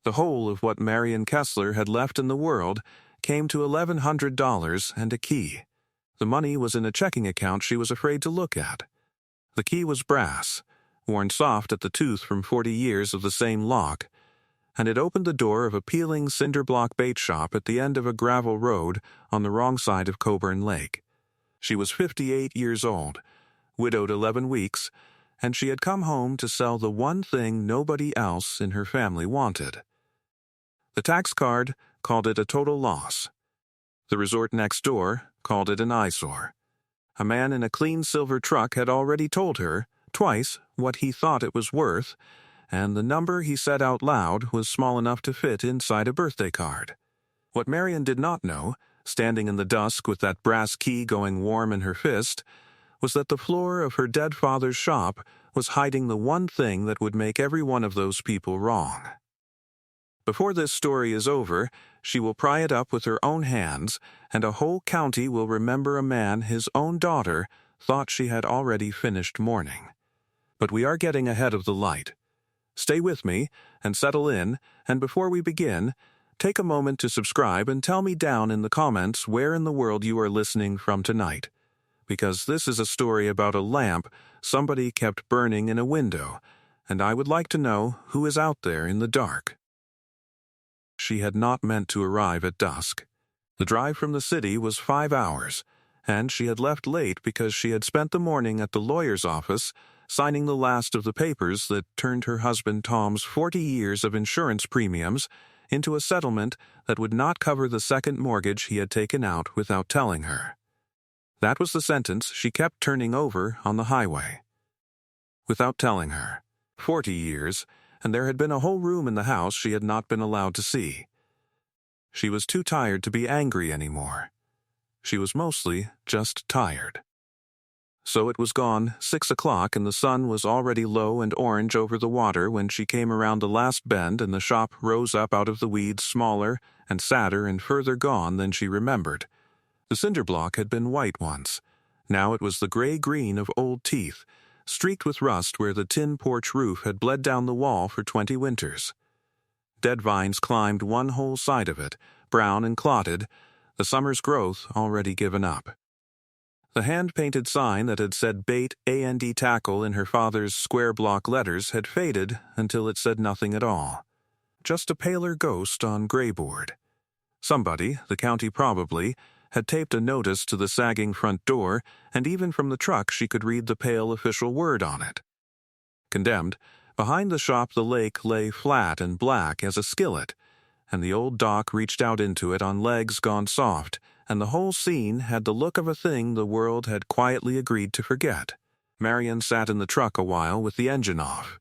The whole of what Marion Kessler had left in the world came to $1,100 and a key. The money was in a checking account she was afraid to look at. The key was brass, worn soft at the tooth from 40 years of the same lock, and it opened the door of a peeling cinder-block bait shop at the end of a gravel road on the wrong side of Coburn Lake. She was 58 years old, widowed 11 weeks, and she had come home to sell the one thing nobody else in her family wanted. The tax card called it a total loss. The resort next door called it an eyesore. A man in a clean silver truck had already told her, twice, what he thought it was worth, and the number he said out loud was small enough to fit inside a birthday card. What Marion did not know, standing in the dusk with that brass key going warm in her fist, was that the floor of her dead father's shop was hiding the one thing that would make every one of those people wrong. Before this story is over, she will pry it up with her own hands, and a whole county will remember a man his own daughter thought she had already finished mourning. But we are getting ahead of the light. Stay with me and settle in, and before we begin, take a moment to subscribe and tell me down in the comments where in the world you are listening from tonight. Because this is a story about a lamp somebody kept burning in a window, and I would like to know who is out there in the dark. She had not meant to arrive at dusk. The drive from the city was 5 hours, and she had left late because she had spent the morning at the lawyer's office signing the last of the papers that turned her husband Tom's 40 years of insurance premiums into a settlement that would not cover the second mortgage he had taken out without telling her. That was the sentence she kept turning over on the highway. Without telling her. 40 years, and there had been a whole room in the house she had not been allowed to see. She was too tired to be angry anymore. She was mostly just tired. So it was gone 6 o'clock, and the sun was already low and orange over the water when she came around the last bend and the shop rose up out of the weeds smaller and sadder and further gone than she remembered. The cinder block had been white once. Now it was the gray-green of old teeth, streaked with rust where the tin porch roof had bled down the wall for 20 winters. Dead vines climbed one whole side of it, brown and clotted, the summer's growth already given up. The hand-painted sign that had said Bait A&D Tackle in her father's square block letters had faded until it said nothing at all. Just a paler ghost on grayboard. Somebody, the county probably, had taped a notice to the sagging front door, and even from the truck she could read the pale official word on it. Condemned, behind the shop the lake lay flat and black as a skillet, and the old dock reached out into it on legs gone soft, and the whole scene had the look of a thing the world had quietly agreed to forget. Marion sat in the truck a while with the engine off.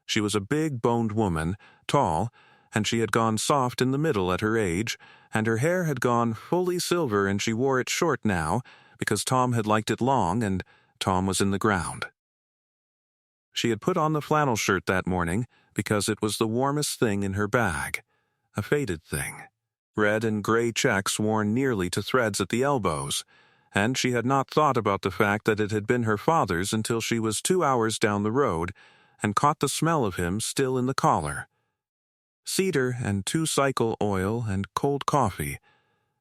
She was a big-boned woman, tall, and she had gone soft in the middle at her age, and her hair had gone fully silver, and she wore it short now because Tom had liked it long and Tom was in the ground. She had put on the flannel shirt that morning because it was the warmest thing in her bag, a faded thing. Red and gray checks worn nearly to threads at the elbows, and she had not thought about the fact that it had been her father's until she was 2 hours down the road and caught the smell of him still in the collar. Cedar and 2-cycle oil and cold coffee,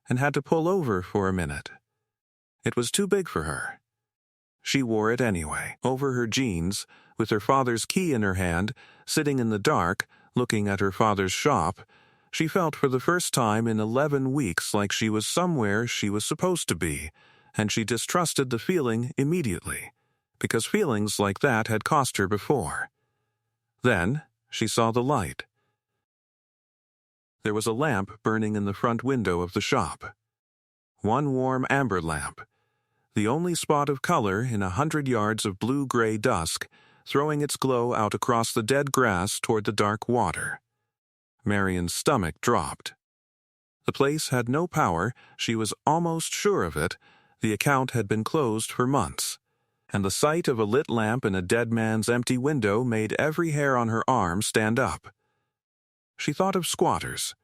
and had to pull over for a minute. It was too big for her. She wore it anyway, over her jeans, with her father's key in her hand, sitting in the dark, looking at her father's shop. She felt for the first time in 11 weeks like she was somewhere she was supposed to be, and she distrusted the feeling immediately, because feelings like that had cost her before. Then she saw the light. There was a lamp burning in the front window of the shop. One warm amber lamp, the only spot of color in 100 yards of blue-gray dusk, throwing its glow out across the dead grass toward the dark water. Marion's stomach dropped. The place had no power, she was almost sure of it. The account had been closed for months, and the sight of a lit lamp in a dead man's empty window made every hair on her arm stand up. She thought of squatters.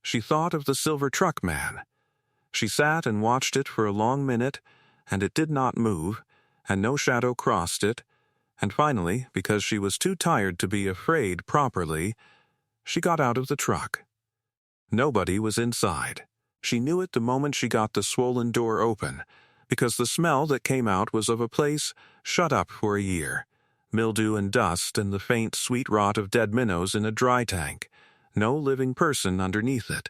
She thought of the silver truck man. She sat and watched it for a long minute, and it did not move, and no shadow crossed it, and finally, because she was too tired to be afraid properly, She got out of the truck. Nobody was inside. She knew it the moment she got the swollen door open, because the smell that came out was of a place shut up for a year. Mildew and dust and the faint sweet rot of dead minnows in a dry tank. No living person underneath it.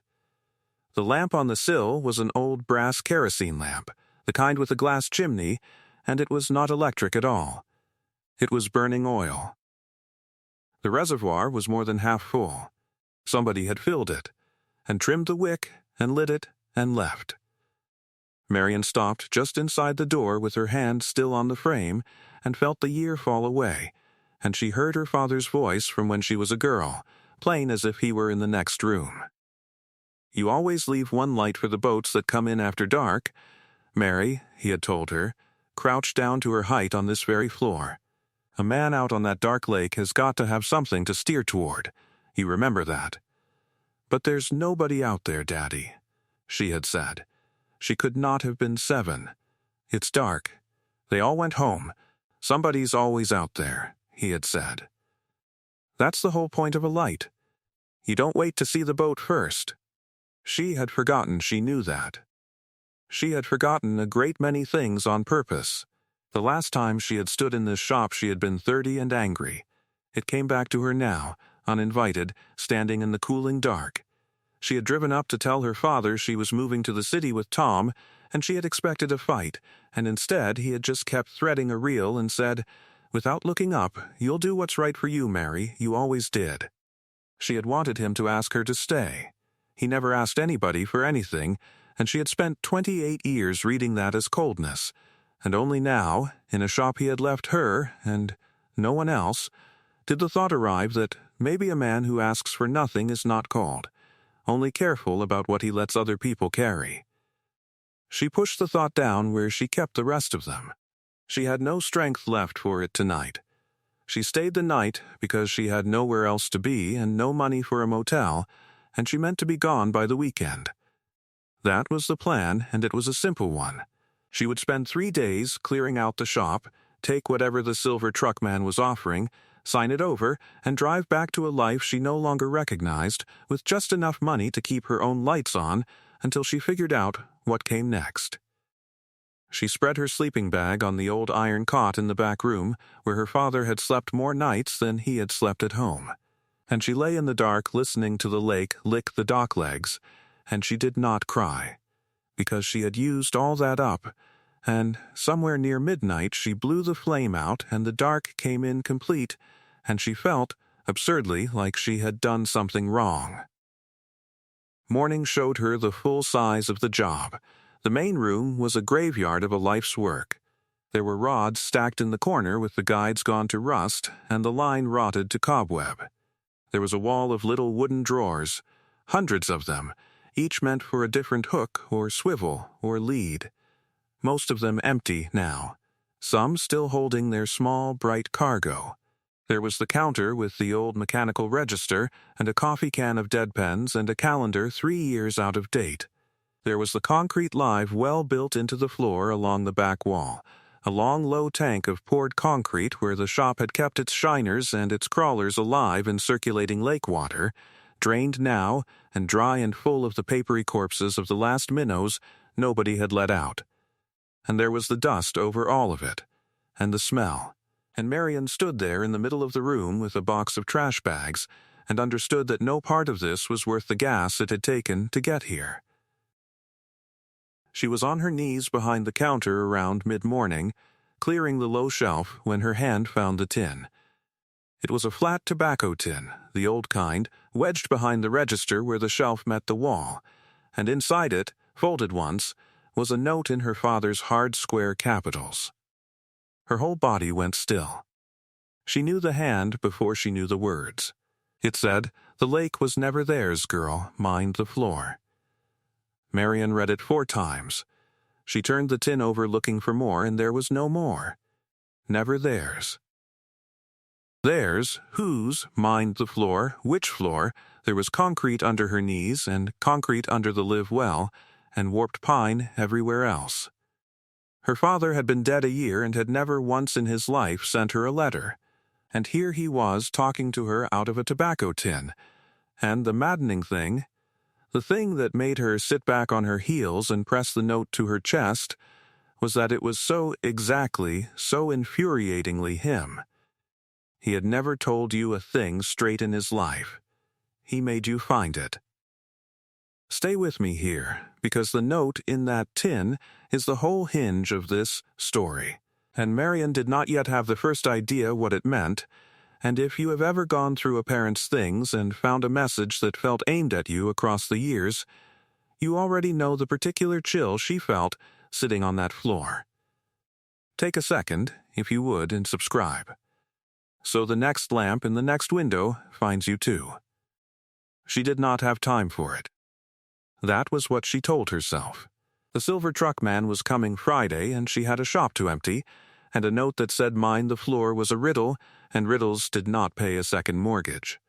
The lamp on the sill was an old brass kerosene lamp, the kind with a glass chimney, and it was not electric at all. It was burning oil. The reservoir was more than half full. Somebody had filled it, and trimmed the wick, and lit it, and left. Marian stopped just inside the door with her hand still on the frame, and felt the year fall away, and she heard her father's voice from when she was a girl, plain as if he were in the next room. "You always leave one light for the boats that come in after dark. Mary," he had told her, crouched down to her height on this very floor. "A man out on that dark lake has got to have something to steer toward. You remember that." "But there's nobody out there, Daddy," she had said. She could not have been 7. "It's dark. They all went home. Somebody's always out there," he had said. "That's the whole point of a light. You don't wait to see the boat first." She had forgotten she knew that. She had forgotten a great many things on purpose. The last time she had stood in this shop she had been 30 and angry. It came back to her now, uninvited, standing in the cooling dark. She had driven up to tell her father she was moving to the city with Tom, and she had expected a fight, and instead he had just kept threading a reel and said, without looking up, "You'll do what's right for you, Mary, you always did." She had wanted him to ask her to stay. He never asked anybody for anything, and she had spent 28 years reading that as coldness, and only now, in a shop he had left her, and no one else, did the thought arrive that maybe a man who asks for nothing is not called, only careful about what he lets other people carry. She pushed the thought down where she kept the rest of them. She had no strength left for it tonight. She stayed the night because she had nowhere else to be and no money for a motel, and she meant to be gone by the weekend. That was the plan, and it was a simple one. She would spend 3 days clearing out the shop, take whatever the silver truck man was offering, sign it over, and drive back to a life she no longer recognized, with just enough money to keep her own lights on until she figured out what came next. She spread her sleeping bag on the old iron cot in the back room, where her father had slept more nights than he had slept at home. And she lay in the dark listening to the lake lick the dock legs, and she did not cry, because she had used all that up, and somewhere near midnight she blew the flame out and the dark came in complete, and she felt, absurdly, like she had done something wrong. Morning showed her the full size of the job. The main room was a graveyard of a life's work. There were rods stacked in the corner with the guides gone to rust and the line rotted to cobweb. There was a wall of little wooden drawers, hundreds of them, each meant for a different hook or swivel or lead. Most of them empty now, some still holding their small, bright cargo. There was the counter with the old mechanical register and a coffee can of dead pens and a calendar 3 years out of date. There was the concrete live well built into the floor along the back wall, a long low tank of poured concrete where the shop had kept its shiners and its crawlers alive in circulating lake water, drained now and dry and full of the papery corpses of the last minnows nobody had let out. And there was the dust over all of it, and the smell. And Marian stood there in the middle of the room with a box of trash bags and understood that no part of this was worth the gas it had taken to get here. She was on her knees behind the counter around mid-morning, clearing the low shelf when her hand found the tin. It was a flat tobacco tin, the old kind, wedged behind the register where the shelf met the wall, and inside it, folded once, was a note in her father's hard square capitals. Her whole body went still. She knew the hand before she knew the words. It said, "The lake was never theirs, girl, mind the floor." Marian read it 4 times. She turned the tin over looking for more, and there was no more. Never theirs. Theirs, whose, mind the floor, which floor? There was concrete under her knees, and concrete under the live well, and warped pine everywhere else. Her father had been dead a year and had never once in his life sent her a letter. And here he was talking to her out of a tobacco tin, And the maddening thing, the thing that made her sit back on her heels and press the note to her chest, was that it was so exactly, so infuriatingly him. He had never told you a thing straight in his life. He made you find it. Stay with me here, because the note in that tin is the whole hinge of this story. And Marion did not yet have the first idea what it meant, and if you have ever gone through a parent's things and found a message that felt aimed at you across the years, you already know the particular chill she felt sitting on that floor. Take a second, if you would, and subscribe, so the next lamp in the next window finds you too. She did not have time for it. That was what she told herself. The silver truck man was coming Friday, and she had a shop to empty, and a note that said mine the floor was a riddle, and riddles did not pay a second mortgage.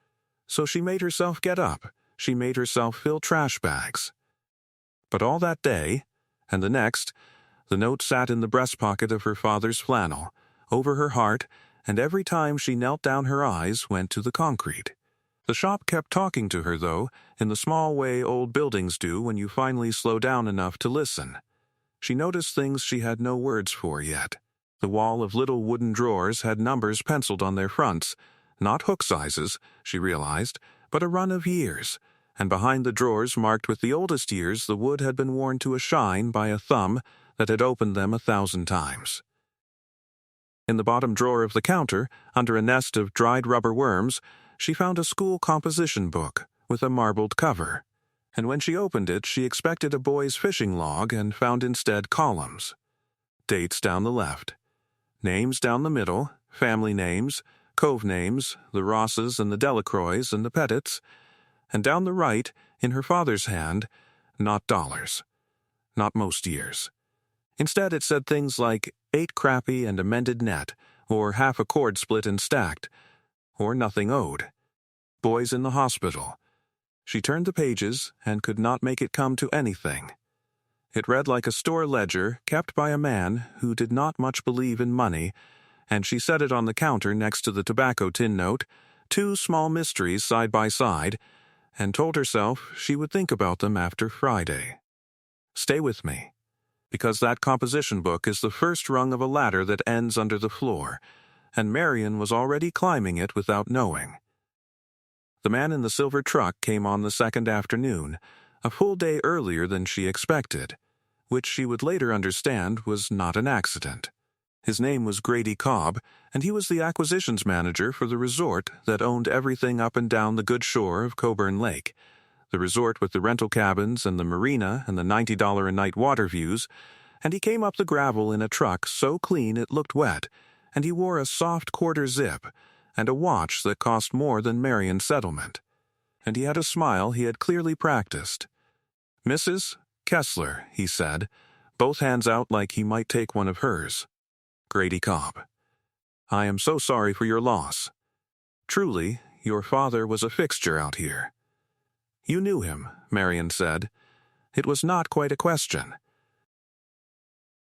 So she made herself get up. She made herself fill trash bags. But all that day, and the next, the note sat in the breast pocket of her father's flannel, over her heart, and every time she knelt down her eyes went to the concrete. The shop kept talking to her, though, in the small way old buildings do when you finally slow down enough to listen. She noticed things she had no words for yet. The wall of little wooden drawers had numbers penciled on their fronts, not hook sizes, she realized, but a run of years, and behind the drawers marked with the oldest years the wood had been worn to a shine by a thumb that had opened them 1,000 times. In the bottom drawer of the counter, under a nest of dried rubber worms, she found a school composition book with a marbled cover, and when she opened it she expected a boy's fishing log and found instead columns. Dates down the left, names down the middle, family names, cove names, the Rosses and the Delacroix and the Pettits, and down the right, in her father's hand, not dollars. Not most years. Instead it said things like 8 crappy and a mended net, or half a cord split and stacked, or nothing owed. Boys in the hospital. She turned the pages and could not make it come to anything. It read like a store ledger kept by a man who did not much believe in money, and she set it on the counter next to the tobacco tin note, 2 small mysteries side by side, and told herself she would think about them after Friday. Stay with me, because that composition book is the first rung of a ladder that ends under the floor, and Marion was already climbing it without knowing. The man in the silver truck came on the second afternoon, a full day earlier than she expected, which she would later understand was not an accident. His name was Grady Cobb, and he was the acquisitions manager for the resort that owned everything up and down the good shore of Coburn Lake, the resort with the rental cabins and the marina and the $90 a night water views, and he came up the gravel in a truck so clean it looked wet, and he wore a soft quarter zip and a watch that cost more than Marion's settlement. And he had a smile he had clearly practiced. "Mrs. Kessler," he said, both hands out like he might take one of hers. "Grady Cobb. I am so sorry for your loss. Truly, your father was a fixture out here." "You knew him," Marion said. It was not quite a question.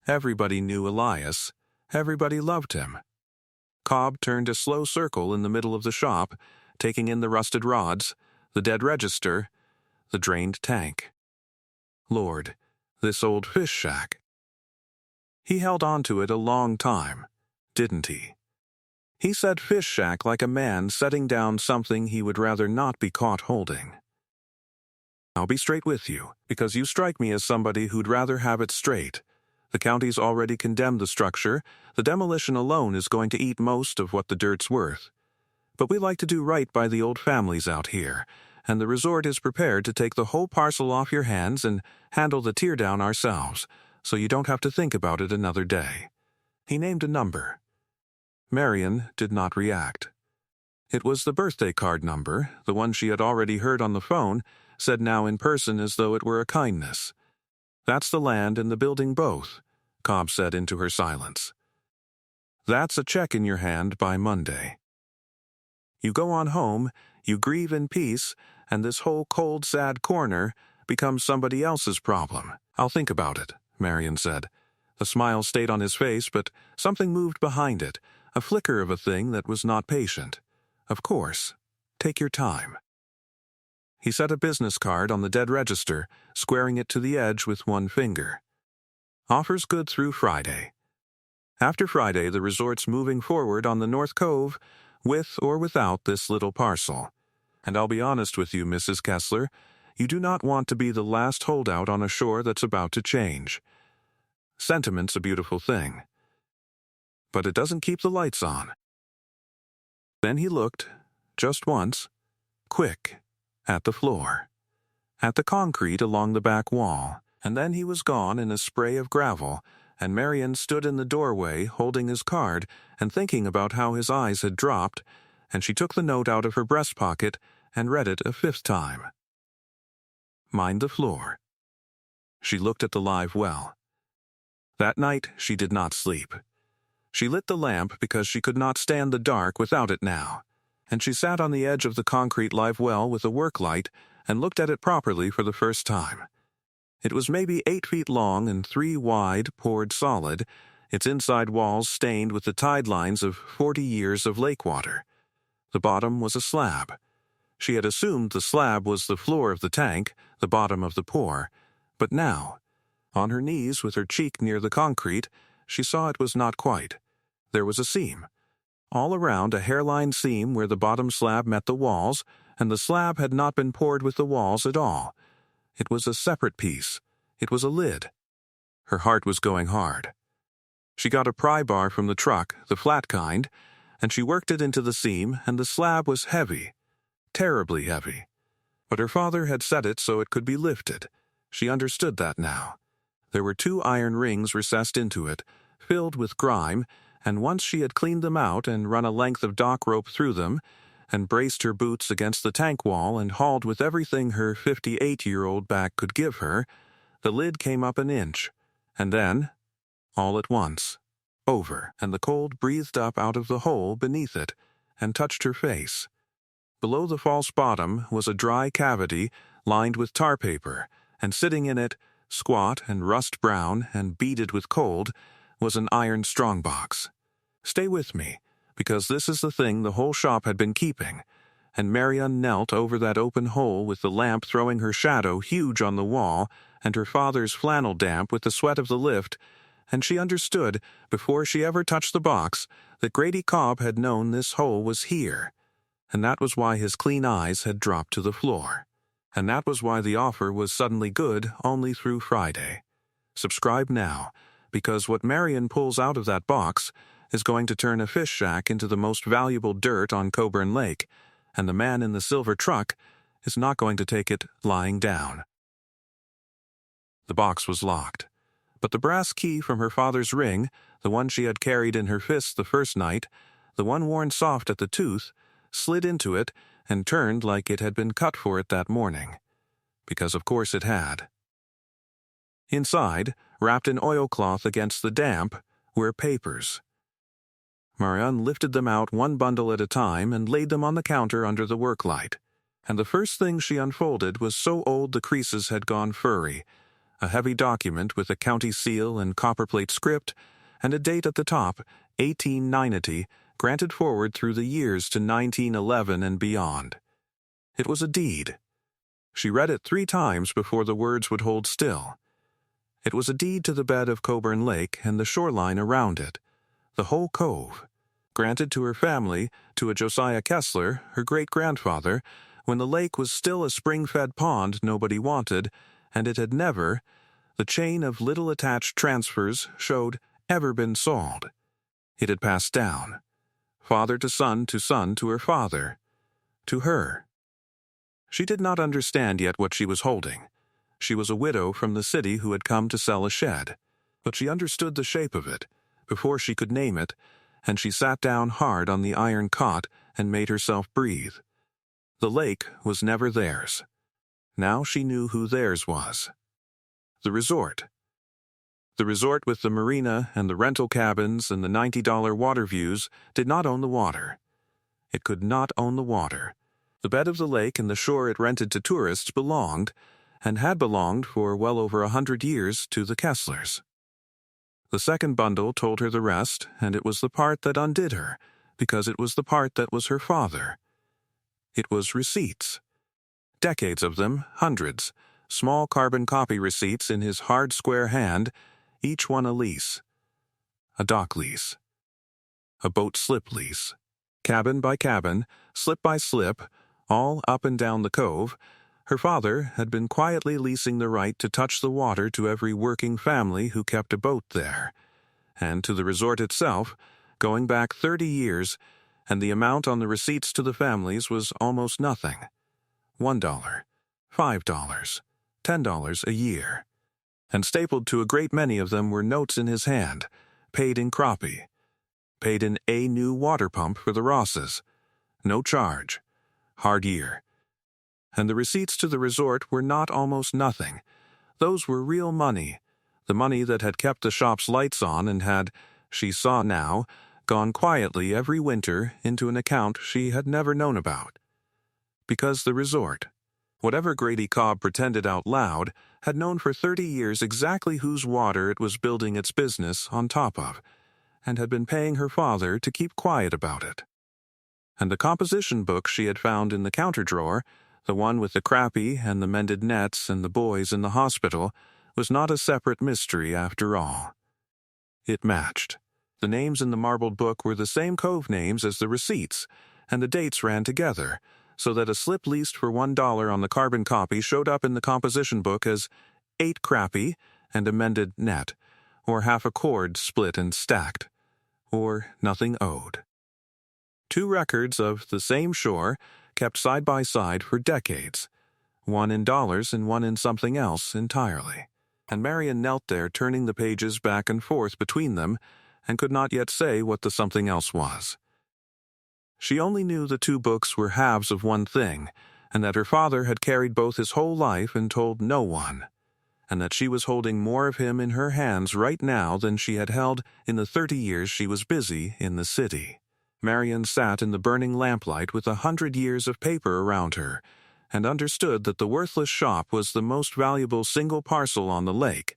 Everybody knew Elias. Everybody loved him. Cobb turned a slow circle in the middle of the shop, taking in the rusted rods, the dead register, the drained tank. Lord, this old fish shack. He held on to it a long time, didn't he? He said fish shack like a man setting down something he would rather not be caught holding. I'll be straight with you, because you strike me as somebody who'd rather have it straight. The county's already condemned the structure. The demolition alone is going to eat most of what the dirt's worth. But we like to do right by the old families out here, and the resort is prepared to take the whole parcel off your hands and handle the teardown ourselves, so you don't have to think about it another day. He named a number. Marion did not react. It was the birthday card number, the one she had already heard on the phone, said now in person as though it were a kindness. "That's the land and the building both," Cobb said into her silence. "That's a check in your hand by Monday. You go on home, you grieve in peace, and this whole cold, sad corner becomes somebody else's problem." "I'll think about it," Marion said. The smile stayed on his face, but something moved behind it, a flicker of a thing that was not patient. "Of course. Take your time." He set a business card on the dead register, squaring it to the edge with one finger. Offers good through Friday. After Friday, the resort's moving forward on the North Cove, with or without this little parcel. And I'll be honest with you, Mrs. Kessler, you do not want to be the last holdout on a shore that's about to change. Sentiment's a beautiful thing, but it doesn't keep the lights on. Then he looked, just once, quick, at the floor, at the concrete along the back wall, and then he was gone in a spray of gravel, and Marion stood in the doorway holding his card and thinking about how his eyes had dropped, and she took the note out of her breast pocket and read it a 5th time. Mind the floor. She looked at the live well. That night she did not sleep. She lit the lamp because she could not stand the dark without it now, and she sat on the edge of the concrete live well with a work light and looked at it properly for the first time. It was maybe 8 feet long and 3 wide, poured solid, its inside walls stained with the tide lines of 40 years of lake water. The bottom was a slab. She had assumed the slab was the floor of the tank, the bottom of the pour, but now, on her knees with her cheek near the concrete, she saw it was not quite. There was a seam. All around a hairline seam where the bottom slab met the walls, and the slab had not been poured with the walls at all. It was a separate piece. It was a lid. Her heart was going hard. She got a pry bar from the truck, the flat kind, and she worked it into the seam, and the slab was heavy. Terribly heavy. But her father had set it so it could be lifted. She understood that now. There were 2 iron rings recessed into it, filled with grime, and once she had cleaned them out and run a length of dock rope through them, and braced her boots against the tank wall and hauled with everything her 58-year-old back could give her, the lid came up an inch, and then, all at once, over, and the cold breathed up out of the hole beneath it and touched her face. Below the false bottom was a dry cavity lined with tar paper, and sitting in it, squat and rust-brown and beaded with cold, was an iron strongbox. Stay with me, because this is the thing the whole shop had been keeping, and Marion knelt over that open hole with the lamp throwing her shadow huge on the wall and her father's flannel damp with the sweat of the lift, and she understood, before she ever touched the box, that Grady Cobb had known this hole was here, and that was why his clean eyes had dropped to the floor. And that was why the offer was suddenly good only through Friday. Subscribe now, because what Marion pulls out of that box is going to turn a fish shack into the most valuable dirt on Coburn Lake, and the man in the silver truck is not going to take it lying down. The box was locked, but the brass key from her father's ring, the one she had carried in her fist the first night, the one worn soft at the tooth, slid into it and turned like it had been cut for it that morning, because of course it had. Inside, wrapped in oilcloth against the damp, were papers. Marion lifted them out one bundle at a time and laid them on the counter under the work light, and the first thing she unfolded was so old the creases had gone furry, a heavy document with a county seal and copperplate script, and a date at the top, 1890, granted forward through the years to 1911 and beyond. It was a deed. She read it 3 times before the words would hold still. It was a deed to the bed of Coburn Lake and the shoreline around it, the whole cove, granted to her family, to a Josiah Kessler, her great-grandfather, when the lake was still a spring-fed pond nobody wanted, and it had never, the chain of little attached transfers showed, ever been sold. It had passed down, father to son to her father, to her. She did not understand yet what she was holding. She was a widow from the city who had come to sell a shed, but she understood the shape of it, before she could name it, and she sat down hard on the iron cot and made herself breathe. The lake was never theirs. Now she knew who theirs was. The resort. The resort with the marina and the rental cabins and the $90 water views did not own the water. It could not own the water. The bed of the lake and the shore it rented to tourists belonged, and had belonged for well over 100 years, to the Kesslers. The second bundle told her the rest, and it was the part that undid her, because it was the part that was her father. It was receipts. Decades of them, hundreds. Small carbon copy receipts in his hard square hand, each one a lease. A dock lease. A boat slip lease. Cabin by cabin, slip by slip, all up and down the cove, her father had been quietly leasing the right to touch the water to every working family who kept a boat there, and to the resort itself, going back 30 years, and the amount on the receipts to the families was almost nothing. $1, $5, $10 a year. And stapled to a great many of them were notes in his hand, paid in crappie. Paid in a new water pump for the Rosses. No charge. Hard year. And the receipts to the resort were not almost nothing. Those were real money. The money that had kept the shop's lights on and had, she saw now, gone quietly every winter into an account she had never known about. Because the resort, whatever Grady Cobb pretended out loud, had known for 30 years exactly whose water it was building its business on top of, and had been paying her father to keep quiet about it. And the composition book she had found in the counter drawer, the one with the crappie and the mended nets and the boys in the hospital, was not a separate mystery after all. It matched. The names in the marbled book were the same cove names as the receipts, and the dates ran together, so that a slip leased for $1 on the carbon copy showed up in the composition book as 8 crappie and a mended net, or half a cord split and stacked, or nothing owed. 2 records of the same shore, kept side by side for decades, one in dollars and one in something else entirely. And Marian knelt there turning the pages back and forth between them, and could not yet say what the something else was. She only knew the 2 books were halves of one thing, and that her father had carried both his whole life and told no one, and that she was holding more of him in her hands right now than she had held in the 30 years she was busy in the city. Marian sat in the burning lamplight with 100 years of paper around her, and understood that the worthless shop was the most valuable single parcel on the lake,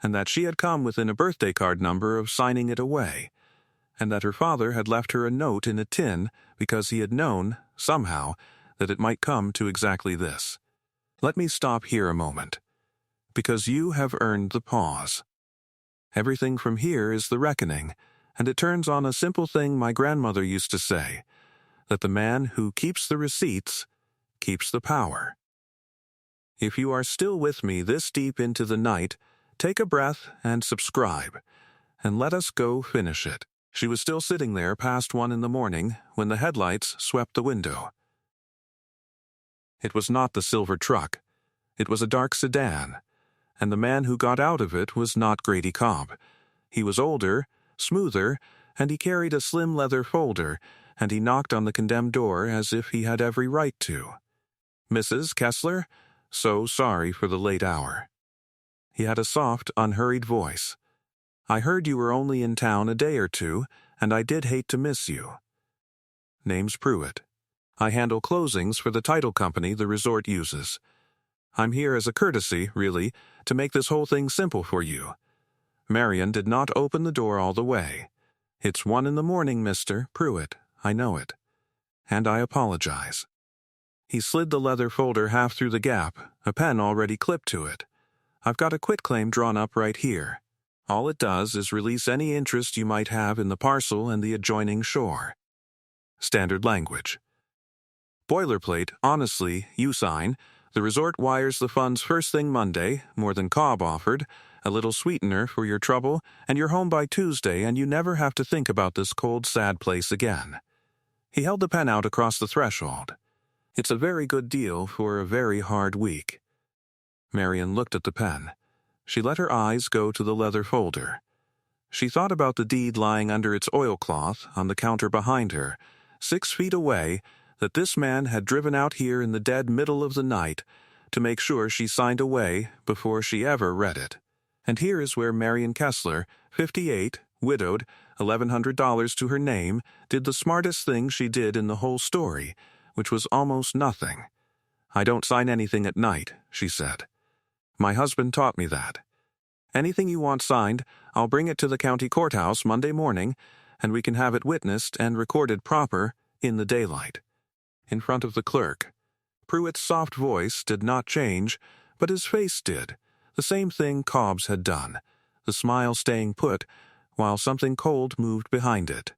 and that she had come within a birthday card number of signing it away, and that her father had left her a note in a tin because he had known, somehow, that it might come to exactly this. Let me stop here a moment, because you have earned the pause. Everything from here is the reckoning, and it turns on a simple thing my grandmother used to say, that the man who keeps the receipts keeps the power. If you are still with me this deep into the night, take a breath and subscribe, and let us go finish it. She was still sitting there past 1 in the morning when the headlights swept the window. It was not the silver truck. It was a dark sedan, and the man who got out of it was not Grady Cobb. He was older, smoother, and he carried a slim leather folder, and he knocked on the condemned door as if he had every right to. Mrs. Kessler, so sorry for the late hour. He had a soft, unhurried voice. I heard you were only in town a day or 2, and I did hate to miss you. Name's Pruitt. I handle closings for the title company the resort uses. I'm here as a courtesy, really, to make this whole thing simple for you. Marian did not open the door all the way. It's 1 in the morning, Mr. Pruitt. I know it. And I apologize. He slid the leather folder half through the gap, a pen already clipped to it. I've got a quitclaim drawn up right here. All it does is release any interest you might have in the parcel and the adjoining shore. Standard language. Boilerplate, honestly, you sign. The resort wires the funds first thing Monday, more than Cobb offered, a little sweetener for your trouble, and you're home by Tuesday and you never have to think about this cold, sad place again. He held the pen out across the threshold. It's a very good deal for a very hard week. Marian looked at the pen. She let her eyes go to the leather folder. She thought about the deed lying under its oilcloth on the counter behind her, 6 feet away, that this man had driven out here in the dead middle of the night to make sure she signed away before she ever read it. And here is where Marian Kessler, 58, widowed, $1,100 to her name, did the smartest thing she did in the whole story, which was almost nothing. I don't sign anything at night, she said. My husband taught me that. Anything you want signed, I'll bring it to the county courthouse Monday morning, and we can have it witnessed and recorded proper in the daylight, in front of the clerk. Pruitt's soft voice did not change, but his face did, the same thing Cobb's had done, the smile staying put, while something cold moved behind it.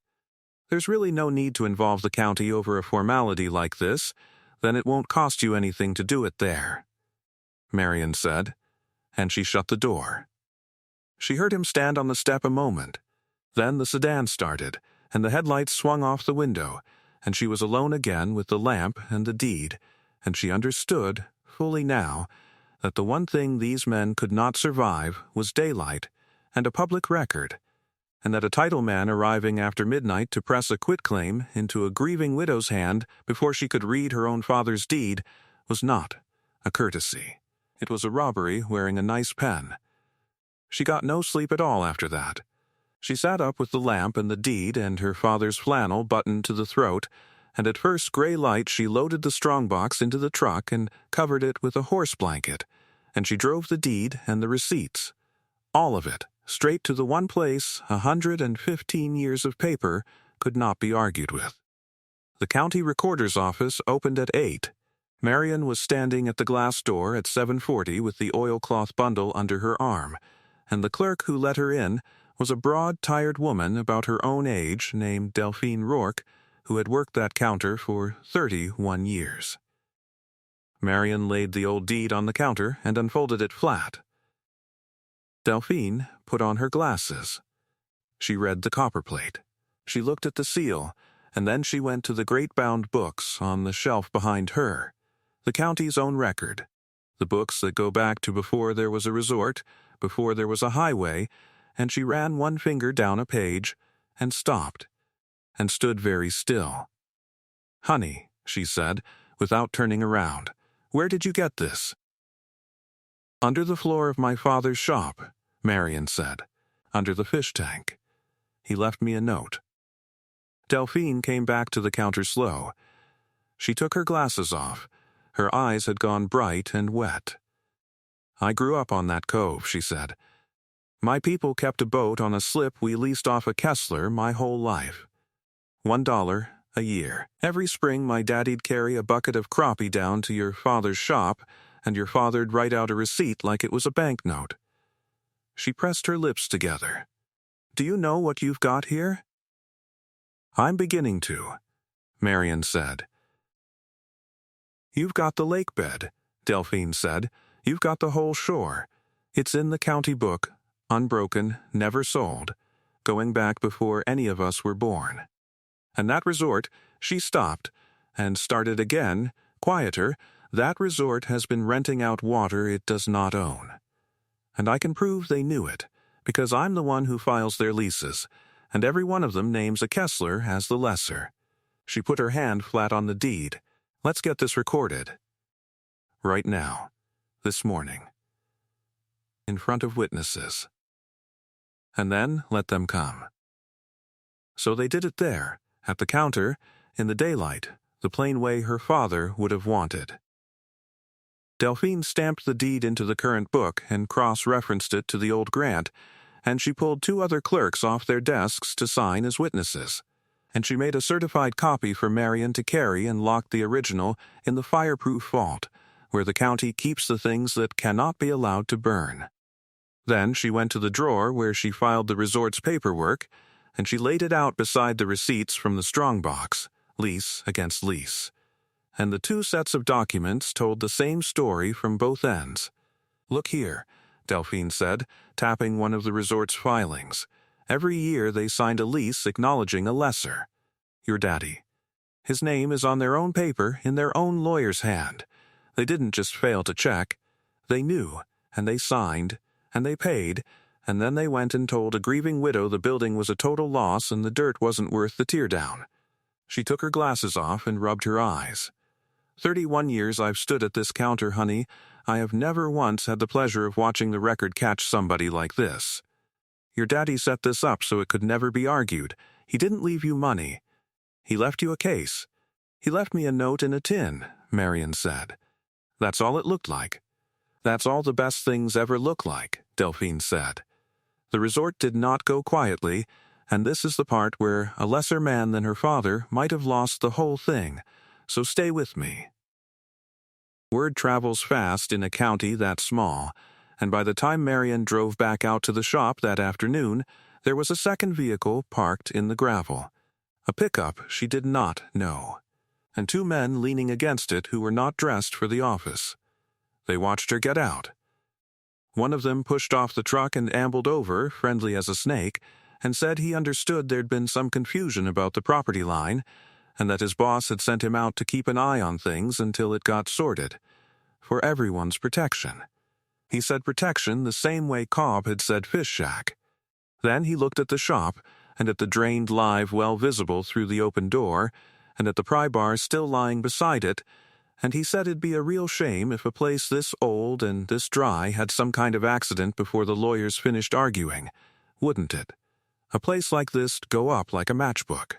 There's really no need to involve the county over a formality like this, then it won't cost you anything to do it there, Marion said, and she shut the door. She heard him stand on the step a moment. Then the sedan started, and the headlights swung off the window, and she was alone again with the lamp and the deed, and she understood, fully now, that the one thing these men could not survive was daylight and a public record, and that a title man arriving after midnight to press a quitclaim into a grieving widow's hand before she could read her own father's deed was not a courtesy. It was a robbery wearing a nice pen. She got no sleep at all after that. She sat up with the lamp and the deed and her father's flannel buttoned to the throat, and at first gray light she loaded the strongbox into the truck and covered it with a horse blanket, and she drove the deed and the receipts, all of it, straight to the one place 115 years of paper could not be argued with. The county recorder's office opened at 8. Marion was standing at the glass door at 7:40 with the oilcloth bundle under her arm, and the clerk who let her in was a broad, tired woman about her own age named Delphine Rourke, who had worked that counter for 31 years. Marion laid the old deed on the counter and unfolded it flat. Delphine put on her glasses. She read the copperplate. She looked at the seal, and then she went to the great bound books on the shelf behind her, the county's own record, the books that go back to before there was a resort, before there was a highway, and she ran one finger down a page and stopped, and stood very still. "Honey," she said, without turning around, "where did you get this?" "Under the floor of my father's shop," Marion said, "under the fish tank. He left me a note." Delphine came back to the counter slow. She took her glasses off. Her eyes had gone bright and wet. "I grew up on that cove," she said. "My people kept a boat on a slip we leased off a Kessler my whole life. $1 a year. Every spring my daddy'd carry a bucket of crappie down to your father's shop, and your father'd write out a receipt like it was a banknote." She pressed her lips together. "Do you know what you've got here?" "I'm beginning to," Marion said. "You've got the lake bed," Delphine said. "You've got the whole shore. It's in the county book, unbroken, never sold, going back before any of us were born. And that resort," she stopped, and started again, quieter, "that resort has been renting out water it does not own. And I can prove they knew it, because I'm the one who files their leases, and every one of them names a Kessler as the lesser." She put her hand flat on the deed. "Let's get this recorded. Right now. This morning. In front of witnesses. And then let them come." So they did it there, at the counter, in the daylight, the plain way her father would have wanted. Delphine stamped the deed into the current book and cross-referenced it to the old grant, and she pulled 2 other clerks off their desks to sign as witnesses. And she made a certified copy for Marion to carry and locked the original in the fireproof vault, where the county keeps the things that cannot be allowed to burn. Then she went to the drawer where she filed the resort's paperwork, and she laid it out beside the receipts from the Strongbox, lease against lease. And the 2 sets of documents told the same story from both ends. "Look here," Delphine said, tapping one of the resort's filings. "Every year they signed a lease acknowledging a lesser. Your daddy. His name is on their own paper in their own lawyer's hand. They didn't just fail to check. They knew, and they signed, and they paid, and then they went and told a grieving widow the building was a total loss and the dirt wasn't worth the teardown." She took her glasses off and rubbed her eyes. 31 years I've stood at this counter, honey. I have never once had the pleasure of watching the record catch somebody like this. Your daddy set this up so it could never be argued. He didn't leave you money. He left you a case. He left me a note in a tin," Marion said. "That's all it looked like." "That's all the best things ever look like," Delphine said. "The resort did not go quietly, and this is the part where a lesser man than her father might have lost the whole thing, so stay with me. Word travels fast in a county that small, and by the time Marion drove back out to the shop that afternoon, there was a second vehicle parked in the gravel. A pickup she did not know, and two men leaning against it who were not dressed for the office. They watched her get out. One of them pushed off the truck and ambled over, friendly as a snake, and said he understood there'd been some confusion about the property line, and that his boss had sent him out to keep an eye on things until it got sorted, for everyone's protection. He said protection the same way Cobb had said fish shack. Then he looked at the shop, and at the drained live well visible through the open door, and at the pry bar still lying beside it, and he said it'd be a real shame if a place this old and this dry had some kind of accident before the lawyers finished arguing, wouldn't it? A place like this'd go up like a matchbook.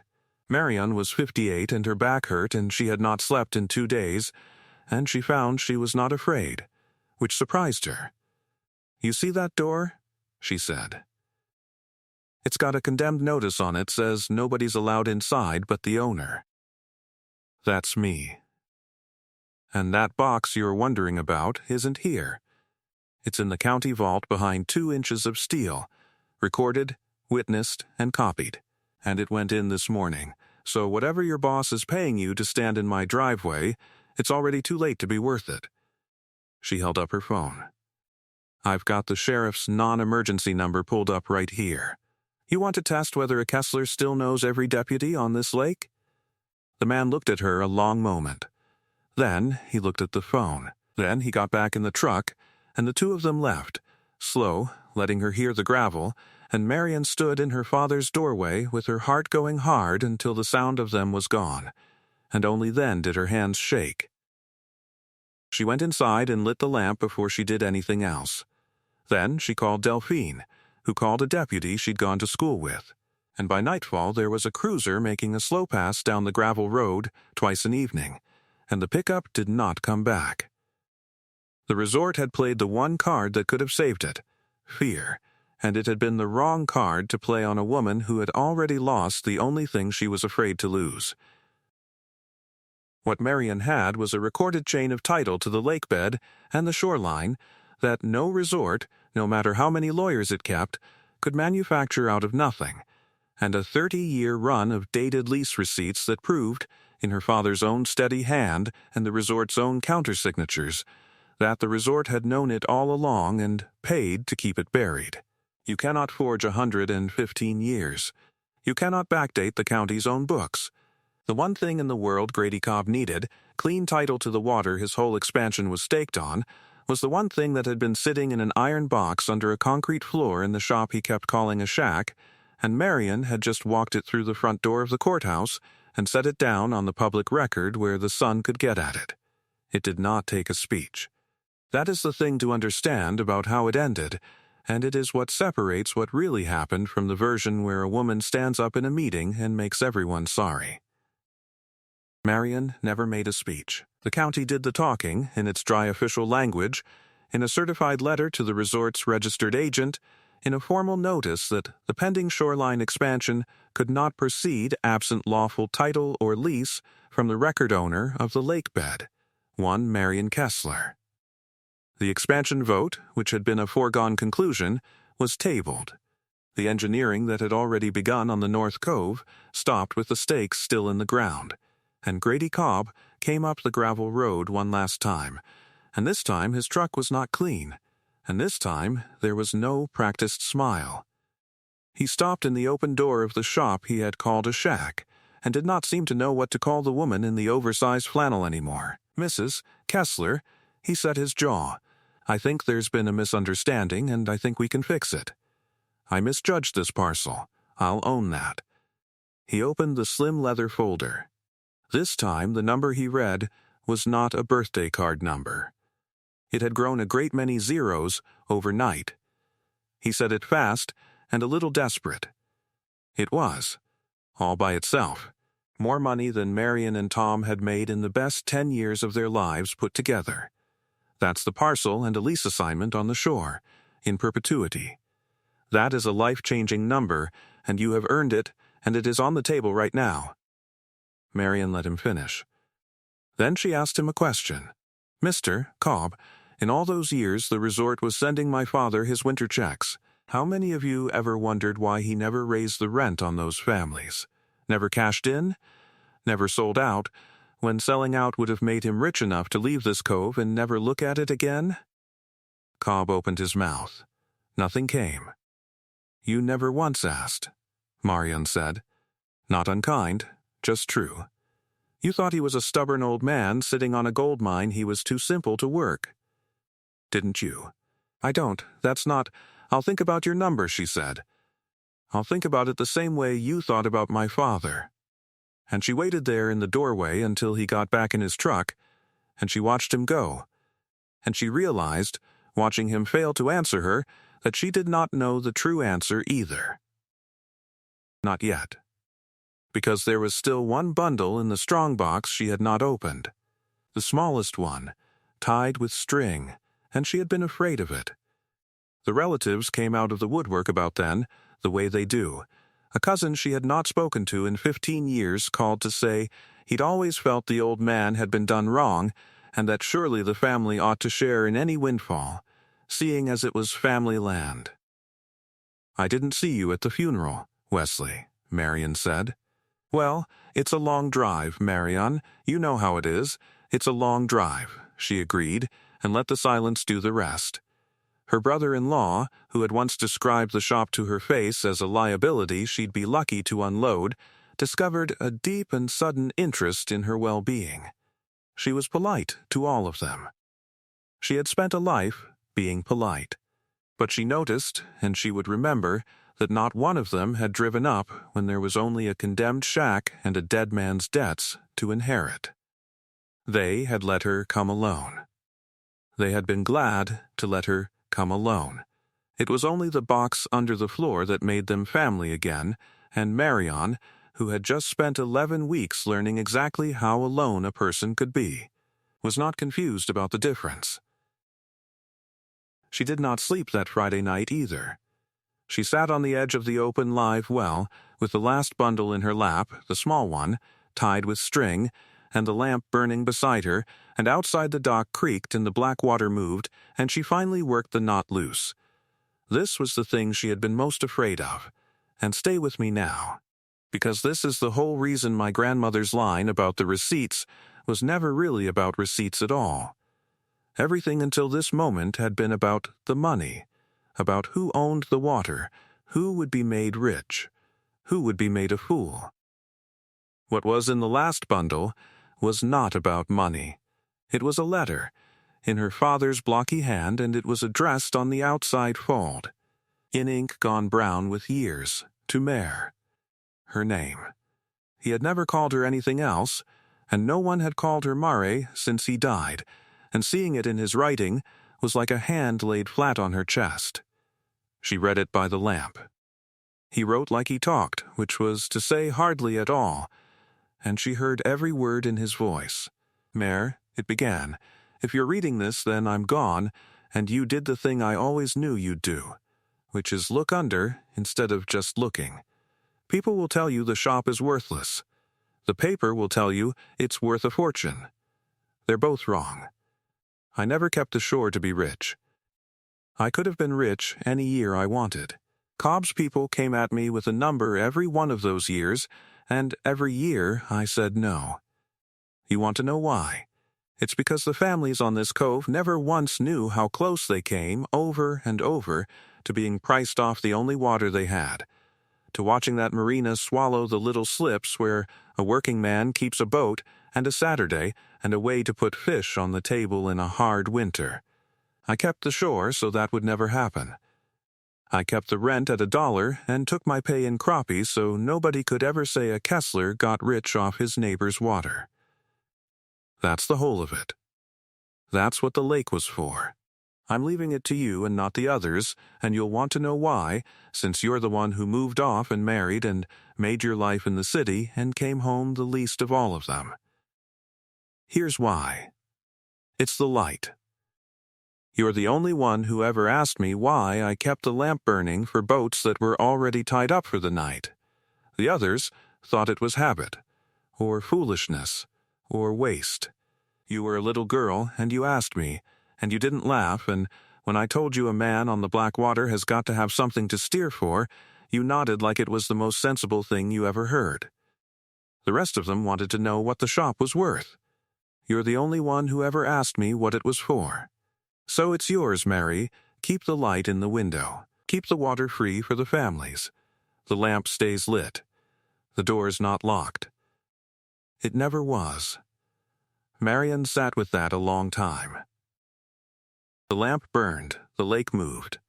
Marion was 58 and her back hurt and she had not slept in 2 days, and she found she was not afraid, which surprised her. "You see that door?" she said. "It's got a condemned notice on it, says nobody's allowed inside but the owner." That's me. And that box you're wondering about isn't here. It's in the county vault behind 2 inches of steel, recorded, witnessed, and copied. And it went in this morning, so whatever your boss is paying you to stand in my driveway, it's already too late to be worth it. She held up her phone. "I've got the sheriff's non-emergency number pulled up right here. You want to test whether a Kessler still knows every deputy on this lake?" The man looked at her a long moment. Then he looked at the phone. Then he got back in the truck, and the two of them left, slow, letting her hear the gravel, and Marion stood in her father's doorway with her heart going hard until the sound of them was gone, and only then did her hands shake. She went inside and lit the lamp before she did anything else. Then she called Delphine, who called a deputy she'd gone to school with, and by nightfall there was a cruiser making a slow pass down the gravel road twice an evening, and the pickup did not come back. The resort had played the one card that could have saved it, fear, and it had been the wrong card to play on a woman who had already lost the only thing she was afraid to lose. What Marion had was a recorded chain of title to the lake bed and the shoreline that no resort, no matter how many lawyers it kept, could manufacture out of nothing, and a 30-year run of dated lease receipts that proved, in her father's own steady hand and the resort's own countersignatures, that the resort had known it all along and paid to keep it buried. You cannot forge 115 years. You cannot backdate the county's own books. The one thing in the world Grady Cobb needed, clean title to the water his whole expansion was staked on, was the one thing that had been sitting in an iron box under a concrete floor in the shop he kept calling a shack, and Marion had just walked it through the front door of the courthouse and set it down on the public record where the sun could get at it. It did not take a speech. That is the thing to understand about how it ended, and it is what separates what really happened from the version where a woman stands up in a meeting and makes everyone sorry. Marion never made a speech. The county did the talking, in its dry official language, in a certified letter to the resort's registered agent, in a formal notice that the pending shoreline expansion could not proceed absent lawful title or lease from the record owner of the lake bed, one Marion Kessler. The expansion vote, which had been a foregone conclusion, was tabled. The engineering that had already begun on the North Cove stopped with the stakes still in the ground, and Grady Cobb came up the gravel road one last time, and this time his truck was not clean, and this time there was no practiced smile. He stopped in the open door of the shop he had called a shack, and did not seem to know what to call the woman in the oversized flannel anymore. "Mrs. Kessler," he set his jaw. "I think there's been a misunderstanding, and I think we can fix it. I misjudged this parcel. I'll own that." He opened the slim leather folder. This time the number he read was not a birthday card number. It had grown a great many zeros overnight. He said it fast and a little desperate. It was, all by itself, more money than Marion and Tom had made in the best 10 years of their lives put together. That's the parcel and a lease assignment on the shore, in perpetuity. That is a life-changing number, and you have earned it, and it is on the table right now. Marion let him finish. Then she asked him a question. Mr. Cobb, in all those years the resort was sending my father his winter checks. How many of you ever wondered why he never raised the rent on those families? Never cashed in? Never sold out, when selling out would have made him rich enough to leave this cove and never look at it again? Cobb opened his mouth. Nothing came. You never once asked, Marion said. Not unkind, just true. You thought he was a stubborn old man sitting on a gold mine he was too simple to work. Didn't you? I don't, that's not. I'll think about your number, she said. I'll think about it the same way you thought about my father. And she waited there in the doorway until he got back in his truck, and she watched him go. And she realized, watching him fail to answer her, that she did not know the true answer either. Not yet. Because there was still one bundle in the Strongbox she had not opened. The smallest one, tied with string, and she had been afraid of it. The relatives came out of the woodwork about then, the way they do. A cousin she had not spoken to in 15 years called to say he'd always felt the old man had been done wrong, and that surely the family ought to share in any windfall, seeing as it was family land. I didn't see you at the funeral, Wesley, Marion said. Well, it's a long drive, Marion. You know how it is. It's a long drive, she agreed, and let the silence do the rest. Her brother-in-law, who had once described the shop to her face as a liability she'd be lucky to unload, discovered a deep and sudden interest in her well-being. She was polite to all of them. She had spent a life being polite. But she noticed, and she would remember, that not one of them had driven up when there was only a condemned shack and a dead man's debts to inherit. They had let her come alone. They had been glad to let her come alone. It was only the box under the floor that made them family again, and Marion, who had just spent 11 weeks learning exactly how alone a person could be, was not confused about the difference. She did not sleep that Friday night either. She sat on the edge of the open live well, with the last bundle in her lap, the small one, tied with string, and the lamp burning beside her, and outside the dock creaked and the black water moved, and she finally worked the knot loose. This was the thing she had been most afraid of. And stay with me now, because this is the whole reason my grandmother's line about the receipts was never really about receipts at all. Everything until this moment had been about the money, about who owned the water, who would be made rich, who would be made a fool. What was in the last bundle was not about money. It was a letter, in her father's blocky hand, and it was addressed on the outside fold, in ink gone brown with years, to Mare. Her name. He had never called her anything else, and no one had called her Mare since he died, and seeing it in his writing was like a hand laid flat on her chest. She read it by the lamp. He wrote like he talked, which was to say hardly at all, and she heard every word in his voice. Mare, it began, if you're reading this, then I'm gone, and you did the thing I always knew you'd do, which is look under instead of just looking. People will tell you the shop is worthless. The paper will tell you it's worth a fortune. They're both wrong. I never kept the shore to be rich. I could have been rich any year I wanted. Cobb's people came at me with a number every one of those years, and every year I said no. You want to know why? It's because the families on this cove never once knew how close they came, over and over, to being priced off the only water they had, to watching that marina swallow the little slips where a working man keeps a boat and a Saturday and a way to put fish on the table in a hard winter. I kept the shore so that would never happen. I kept the rent at $1 and took my pay in crappies so nobody could ever say a Kessler got rich off his neighbor's water. That's the whole of it. That's what the lake was for. I'm leaving it to you and not the others, and you'll want to know why, since you're the one who moved off and married and made your life in the city and came home the least of all of them. Here's why. It's the light. You're the only one who ever asked me why I kept the lamp burning for boats that were already tied up for the night. The others thought it was habit, or foolishness, or waste. You were a little girl, and you asked me, and you didn't laugh, and when I told you a man on the black water has got to have something to steer for, you nodded like it was the most sensible thing you ever heard. The rest of them wanted to know what the shop was worth. You're the only one who ever asked me what it was for. So it's yours, Mary. Keep the light in the window. Keep the water free for the families. The lamp stays lit. The door's not locked. It never was. Marion sat with that a long time. The lamp burned. The lake moved.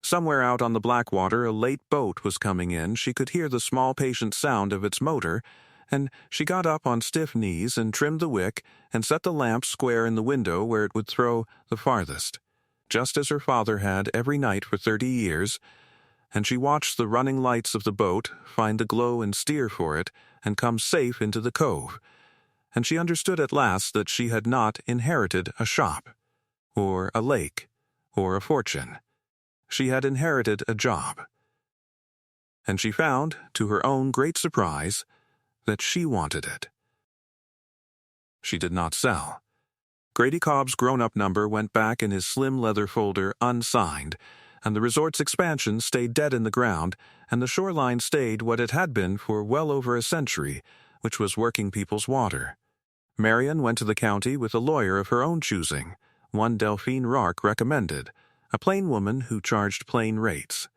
Somewhere out on the Blackwater, a late boat was coming in. She could hear the small, patient sound of its motor, and she got up on stiff knees and trimmed the wick and set the lamp square in the window where it would throw the farthest, just as her father had every night for 30 years, and she watched the running lights of the boat find the glow and steer for it and come safe into the cove, and she understood at last that she had not inherited a shop, or a lake, or a fortune. She had inherited a job. And she found, to her own great surprise, that she wanted it. She did not sell. Grady Cobb's grown-up number went back in his slim leather folder unsigned, and the resort's expansion stayed dead in the ground, and the shoreline stayed what it had been for well over a century, which was working people's water. Marion went to the county with a lawyer of her own choosing, one Delphine Rourke recommended, a plain woman who charged plain rates.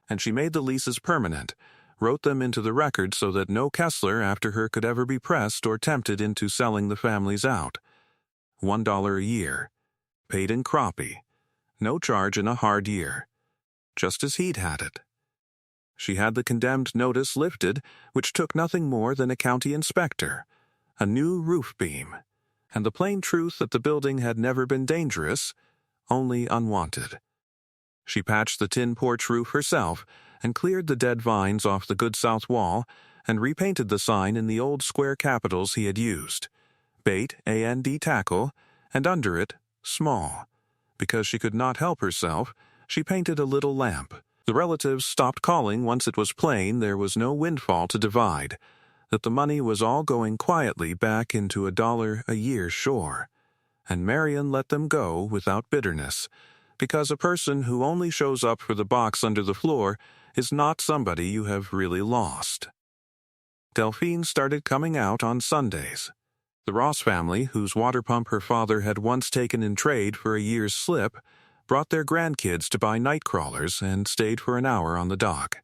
And she made the leases permanent, wrote them into the record so that no Kessler after her could ever be pressed or tempted into selling the families out. $1 a year, paid in crappie, no charge in a hard year, just as he'd had it. She had the condemned notice lifted, which took nothing more than a county inspector, a new roof beam, and the plain truth that the building had never been dangerous, only unwanted. She patched the tin porch roof herself and cleared the dead vines off the good south wall and repainted the sign in the old square capitals he had used. Bait, A-N-D tackle, and under it, small. Because she could not help herself, she painted a little lamp. The relatives stopped calling once it was plain there was no windfall to divide, that the money was all going quietly back into $1 a year shore. And Marion let them go without bitterness, because a person who only shows up for the box under the floor is not somebody you have really lost. Delphine started coming out on Sundays. The Ross family, whose water pump her father had once taken in trade for a year's slip, brought their grandkids to buy night crawlers and stayed for an hour on the dock.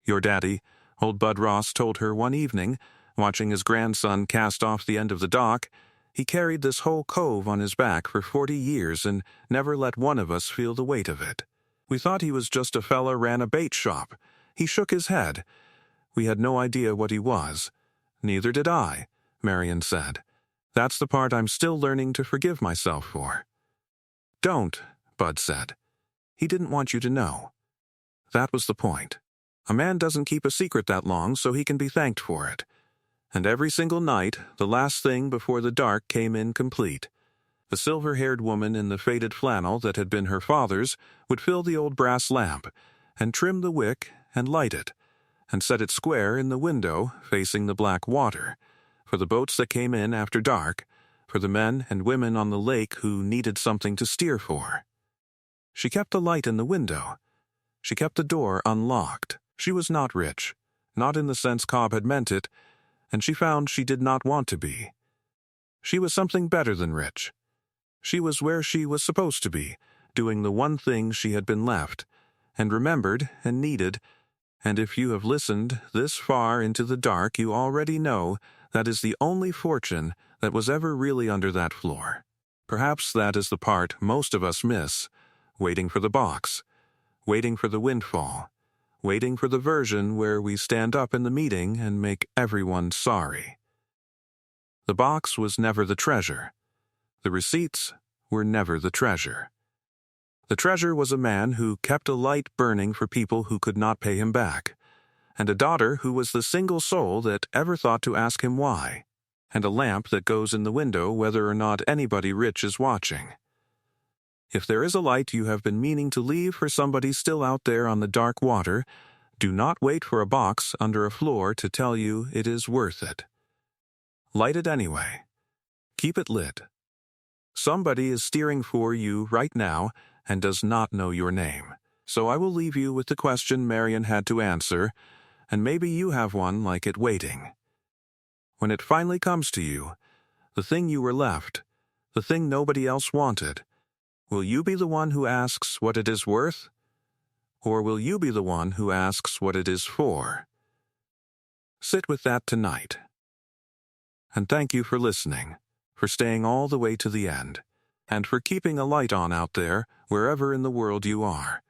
Your daddy, old Bud Ross told her one evening, watching his grandson cast off the end of the dock, he carried this whole cove on his back for 40 years and never let one of us feel the weight of it. We thought he was just a fella ran a bait shop. He shook his head. We had no idea what he was. Neither did I, Marion said. That's the part I'm still learning to forgive myself for. Don't, Bud said. He didn't want you to know. That was the point. A man doesn't keep a secret that long so he can be thanked for it. And every single night, the last thing before the dark came in complete. The silver-haired woman in the faded flannel that had been her father's would fill the old brass lamp, and trim the wick and light it, and set it square in the window facing the black water, for the boats that came in after dark, for the men and women on the lake who needed something to steer for. She kept the light in the window. She kept the door unlocked. She was not rich, not in the sense Cobb had meant it, and she found she did not want to be. She was something better than rich. She was where she was supposed to be, doing the one thing she had been left, and remembered and needed, and if you have listened this far into the dark, you already know that is the only fortune that was ever really under that floor. Perhaps that is the part most of us miss, waiting for the box, waiting for the windfall, waiting for the version where we stand up in the meeting and make everyone sorry. The box was never the treasure. The receipts were never the treasure. The treasure was a man who kept a light burning for people who could not pay him back, and a daughter who was the single soul that ever thought to ask him why, and a lamp that goes in the window whether or not anybody rich is watching. If there is a light you have been meaning to leave for somebody still out there on the dark water, do not wait for a box under a floor to tell you it is worth it. Light it anyway. Keep it lit. Somebody is steering for you right now and does not know your name. So I will leave you with the question Marion had to answer, and maybe you have one like it waiting. When it finally comes to you, the thing you were left, the thing nobody else wanted, will you be the one who asks what it is worth? Or will you be the one who asks what it is for? Sit with that tonight. And thank you for listening, for staying all the way to the end, and for keeping a light on out there wherever in the world you are.